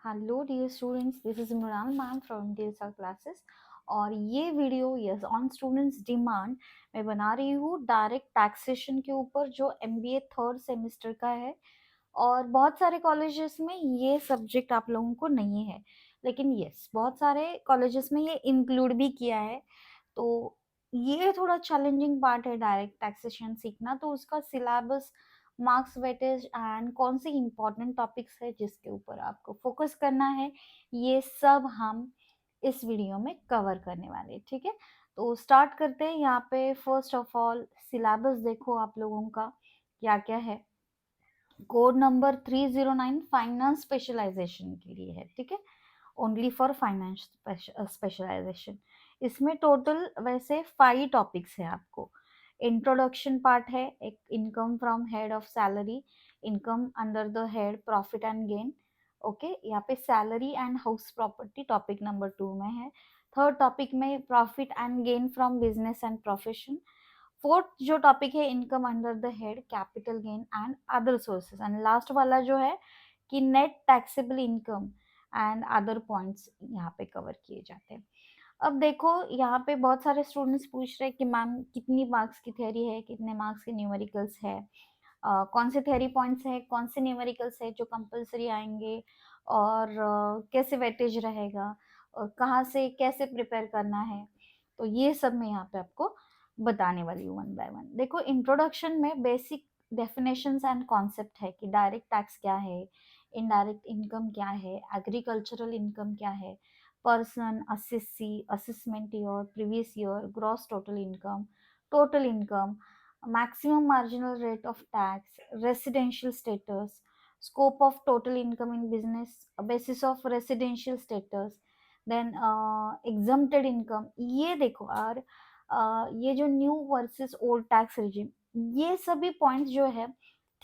Hello dear students, this is Imran ma'am from DSR classes. और ये video yes on students demand मैं बना रही हूँ डायरेक्ट टैक्सेशन के ऊपर, जो MBA थर्ड सेमेस्टर का है। और बहुत सारे कॉलेजेस में ये सब्जेक्ट आप लोगों को नहीं है, लेकिन यस बहुत सारे कॉलेजेस में ये इंक्लूड भी किया है। तो ये थोड़ा चैलेंजिंग पार्ट है डायरेक्ट टैक्सेशन सीखना। तो उसका सिलेबस, मार्क्स वेटेज एंड कौन से इंपॉर्टेंट टॉपिक्स है जिसके ऊपर आपको फोकस करना है, ये सब हम इस वीडियो में कवर करने वाले हैं। ठीक है, तो स्टार्ट करते हैं। यहाँ पे फर्स्ट ऑफ ऑल सिलेबस देखो आप लोगों का क्या क्या है। कोड नंबर 309 फाइनेंस स्पेशलाइजेशन के लिए है। ठीक है, ओनली फॉर फाइनेंस स्पेशलाइजेशन। इसमें टोटल वैसे 5 टॉपिक्स है आपको। इंट्रोडक्शन पार्ट है, एक income from head of salary, income under the head profit and gain. Okay, यहाँ पे salary and house property topic number 2 में है। थर्ड टॉपिक में profit and gain from business and profession. Fourth जो topic है income under the head capital gain and other sources. And last वाला जो है कि net taxable income and other points यहाँ पे कवर किए जाते हैं। अब देखो, यहाँ पे बहुत सारे स्टूडेंट्स पूछ रहे हैं कि मैम कितनी मार्क्स की थ्योरी है, कितने मार्क्स के न्यूमेरिकल्स है, कौन से थ्योरी पॉइंट्स है, कौन से न्यूमेरिकल्स है जो कंपलसरी आएंगे, और कैसे वेटेज रहेगा, और कहाँ से कैसे प्रिपेयर करना है। तो ये सब मैं यहाँ पे आपको बताने वाली हूँ वन बाय वन। देखो, इंट्रोडक्शन में बेसिक डेफिनेशंस एंड कॉन्सेप्ट है कि डायरेक्ट टैक्स क्या है, इनडायरेक्ट इनकम क्या है, एग्रीकल्चरल इनकम क्या है, person, assessee, assessment year, previous year, gross total income, maximum marginal rate of tax, residential status, scope of total income in business, basis of residential status, then exempted income। ये देखो, और ये जो new versus old tax regime, ये सभी points जो है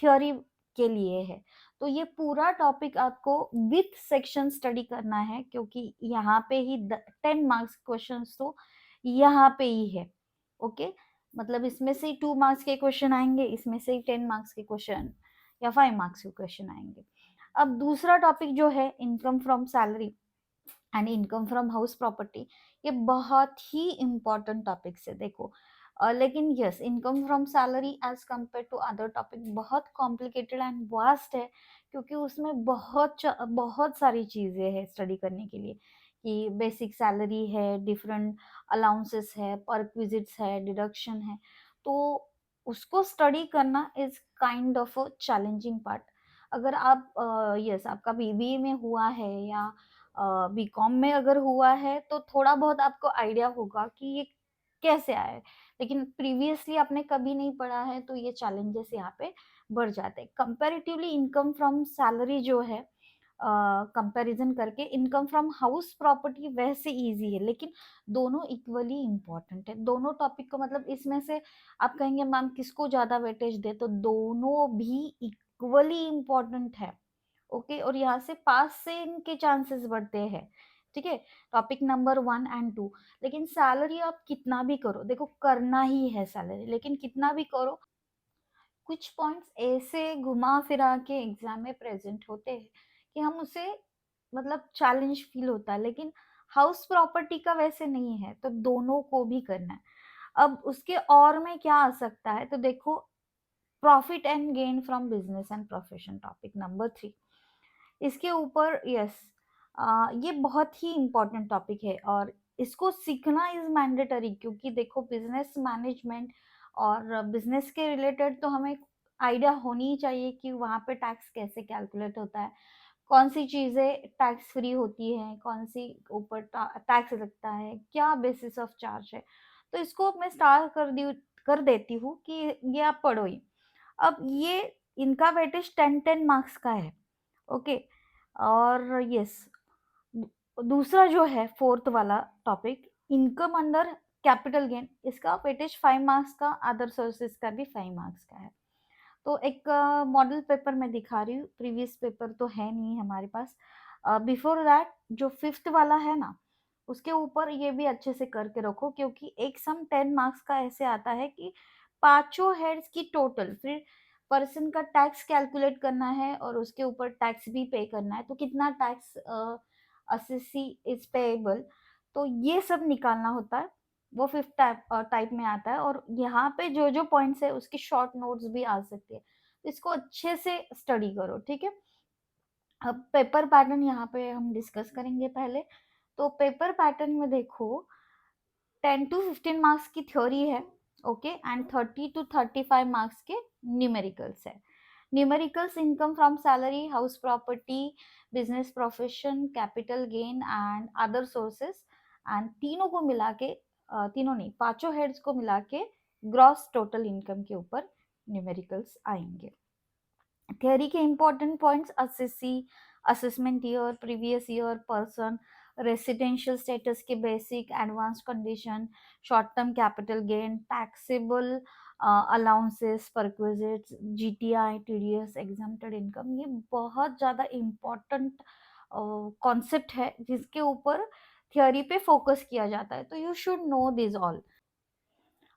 theory के लिए है। तो ये पूरा टॉपिक आपको विथ सेक्शन स्टडी करना है, क्योंकि यहाँ पे ही 10 मार्क्स क्वेश्चन तो यहाँ पे ही है। ओके, मतलब इसमें से 2 मार्क्स के क्वेश्चन आएंगे, इसमें से 10 मार्क्स के क्वेश्चन या 5 मार्क्स के क्वेश्चन आएंगे। अब दूसरा टॉपिक जो है income from salary and income from house property, ये बहुत ही इंपॉर्टेंट टॉपिक्स है। देखो, लेकिन yes, income from salary as compare to other topic बहुत कॉम्प्लिकेटेड एंड वास्ट है, क्योंकि उसमें बहुत सारी चीज़ें हैं स्टडी करने के लिए। कि बेसिक सैलरी है, डिफरेंट अलाउंसेस है, परक्विजिट्स है, डिडक्शन है। तो उसको स्टडी करना is kind of a challenging part. अगर आप यस आपका BBA में हुआ है या BCom में अगर हुआ है, तो थोड़ा बहुत आपको आइडिया होगा कि ये कैसे आया है। लेकिन प्रीवियसली आपने कभी नहीं पढ़ा है, तो ये चैलेंजेस यहाँ पे बढ़ जाते हैं। कंपैरेटिवली इनकम फ्रॉम सैलरी जो है, कंपैरिजन करके इनकम फ्रॉम हाउस प्रॉपर्टी वैसे इजी है, लेकिन दोनों इक्वली इम्पोर्टेंट है। दोनों टॉपिक को, मतलब इसमें से आप कहेंगे मैम किसको ज्यादा वेटेज दे, तो दोनों भी इक्वली इम्पोर्टेंट है। ओके, और यहाँ से पास से इनके चांसेस बढ़ते हैं। ठीक है, टॉपिक नंबर 1 एंड 2। लेकिन सैलरी आप कितना भी करो, देखो करना ही है सैलरी, लेकिन कितना भी करो, कुछ पॉइंट्स ऐसे घुमा फिरा के एग्जाम में प्रेजेंट होते हैं कि हम उसे, मतलब चैलेंज फील होता है। लेकिन हाउस प्रॉपर्टी का वैसे नहीं है, तो दोनों को भी करना है। अब उसके और में क्या आ सकता है, तो देखो, profit and gain from business and profession topic number 3। इसके ऊपर यस, ये बहुत ही इम्पोर्टेंट टॉपिक है, और इसको सीखना इज मैंडेटरी, क्योंकि देखो बिजनेस मैनेजमेंट और बिजनेस के रिलेटेड तो हमें आइडिया होनी ही चाहिए कि वहाँ पे टैक्स कैसे कैलकुलेट होता है, कौन सी चीज़ें टैक्स फ्री होती हैं, कौन सी ऊपर टैक्स लगता है, क्या बेसिस ऑफ चार्ज है। तो इसको मैं स्टार्ट कर देती हूँ कि ये आप पढ़ो ही। अब ये इनका वेटेज 10 मार्क्स का है। ओके, और यस, दूसरा जो है फोर्थ वाला topic, income under capital gain, इसका वेटेज 5 मार्क्स का, अदर सोर्सेज का भी 5 मार्क्स का है। तो एक मॉडल पेपर मैं दिखा रही हूँ, प्रीवियस पेपर तो है नहीं हमारे पास। बिफोर दैट जो फिफ्थ वाला है ना, उसके ऊपर ये भी अच्छे से करके रखो, क्योंकि एक सम 10 मार्क्स का ऐसे आता है कि पांचों हेड्स की टोटल, फिर पर्सन का टैक्स कैलकुलेट करना है और उसके ऊपर टैक्स भी पे करना है, तो कितना टैक्स असेसी इज पेएबल, तो ये सब निकालना होता है। वो फिफ्थ टाइप में आता है। और यहाँ पे जो जो पॉइंट्स है उसकी शॉर्ट नोट्स भी आ सकती है, तो इसको अच्छे से स्टडी करो, ठीक है। अब पेपर पैटर्न यहाँ पे हम डिस्कस करेंगे पहले। तो पेपर पैटर्न में देखो 10 to 15 मार्क्स की थ्योरी है, ओके, एंड 30 to 35 मार्क्स के न्यूमेरिकल्स है। Numericals income from salary, house property, business profession, capital gain and other sources, and तीनों को मिला के तीनों नहीं, पांचों हेड्स को मिला के ग्रॉस टोटल इनकम के ऊपर न्यूमेरिकल्स आएंगे। थियरी के important points: assessee, assessment year, previous year, person, residential status के basic advance condition, short term capital gain, taxable allowances, perquisites, GTI, TDS, exempted income. ये बहुत ज़्यादा इम्पोर्टेंट कॉन्सेप्ट है जिसके ऊपर थियोरी पे फोकस किया जाता है, तो you should know this all.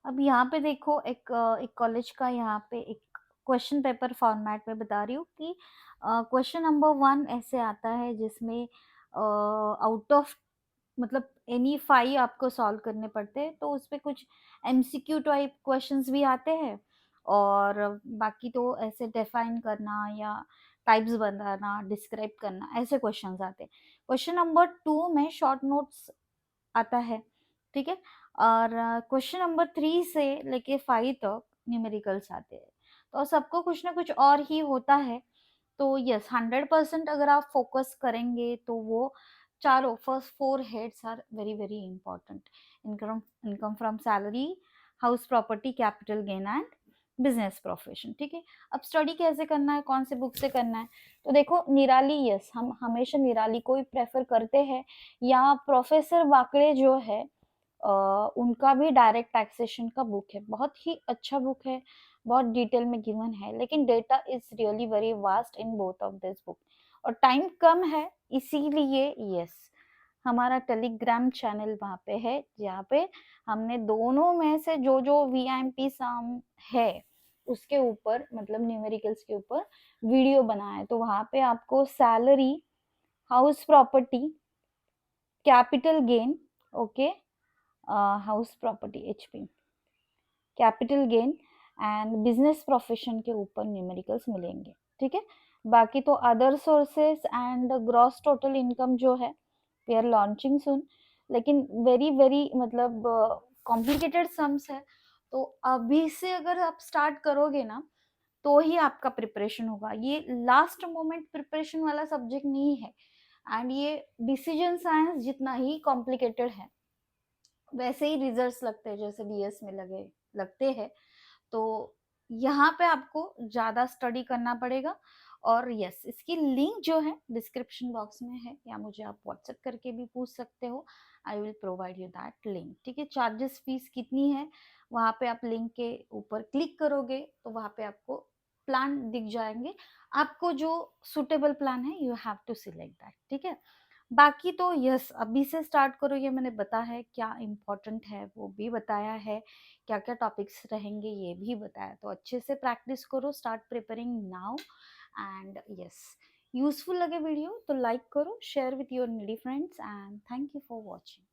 अब यहाँ पे देखो एक कॉलेज का यहाँ पे एक क्वेश्चन पेपर फॉर्मेट में बता रही हूँ कि क्वेश्चन नंबर 1 ऐसे आता है जिसमें आउट ऑफ मतलब एनी 5 आपको सॉल्व करने पड़ते हैं, तो उसपे कुछ एमसीक्यू टाइप क्वेश्चंस भी आते हैं, और बाकी तो ऐसे डिफाइन करना या टाइप्स बनाना, डिस्क्राइब करना, ऐसे क्वेश्चंस आते हैं। क्वेश्चन नंबर 2 में शॉर्ट नोट्स आता है, ठीक है। और क्वेश्चन नंबर 3 से लेके 5 तक न्यूमेरिकल्स आते हैं, तो सबको कुछ ना कुछ और ही होता है। तो यस, 100% अगर आप फोकस करेंगे तो वो चारों first 4 heads are very very important: income, income from salary, house property, capital gain and business profession, ठीक है। अब स्टडी कैसे करना है, कौन से बुक से करना है, तो देखो निराली, यस, हम हमेशा निराली को ही प्रेफर करते हैं, या प्रोफेसर वाकड़े जो है उनका भी डायरेक्ट टैक्सेशन का बुक है, बहुत ही अच्छा बुक है, बहुत डिटेल में गिवन है, लेकिन data is really very vast in both of this book, और टाइम कम है, इसीलिए यस, हमारा टेलीग्राम चैनल वहाँ पे है जहाँ पे हमने दोनों में से जो जो वीआईएमपी सम है उसके ऊपर, मतलब न्यूमेरिकल्स के ऊपर वीडियो बनाया है। तो वहाँ पे आपको salary, house property, capital gain, okay, house property HP, capital gain and business profession के ऊपर न्यूमेरिकल्स मिलेंगे, ठीक है। बाकी तो other sources and gross total income जो है वी आर लॉन्चिंग सुन, लेकिन वेरी वेरी मतलब कॉम्प्लिकेटेड सम्स है, तो अभी से अगर आप स्टार्ट करोगे ना तो ही आपका प्रिपरेशन होगा। ये लास्ट मोमेंट प्रिपरेशन वाला सब्जेक्ट नहीं है, एंड ये डिसीजन साइंस जितना ही कॉम्प्लिकेटेड है वैसे ही रिजल्ट्स लगते हैं जैसे डीएस में लगते हैं। तो यहाँ पे आपको ज्यादा स्टडी करना पड़ेगा। और यस, इसकी लिंक जो है डिस्क्रिप्शन बॉक्स में है, या मुझे आप व्हाट्सएप करके भी पूछ सकते हो, I will provide you that link, ठीक है। चार्जेस फीस कितनी है, वहाँ पे आप लिंक के ऊपर क्लिक करोगे तो वहाँ पे आपको प्लान दिख जाएंगे, आपको जो सुटेबल प्लान है you have to select that, ठीक है। बाकी तो यस, अभी से स्टार्ट करो, ये मैंने बताया है, क्या इम्पोर्टेंट है वो भी बताया है, क्या क्या टॉपिक्स रहेंगे ये भी बताया, तो अच्छे से प्रैक्टिस करो, start preparing now. And yes, useful लगे वीडियो तो लाइक करो, share with your needy friends, and thank you for watching.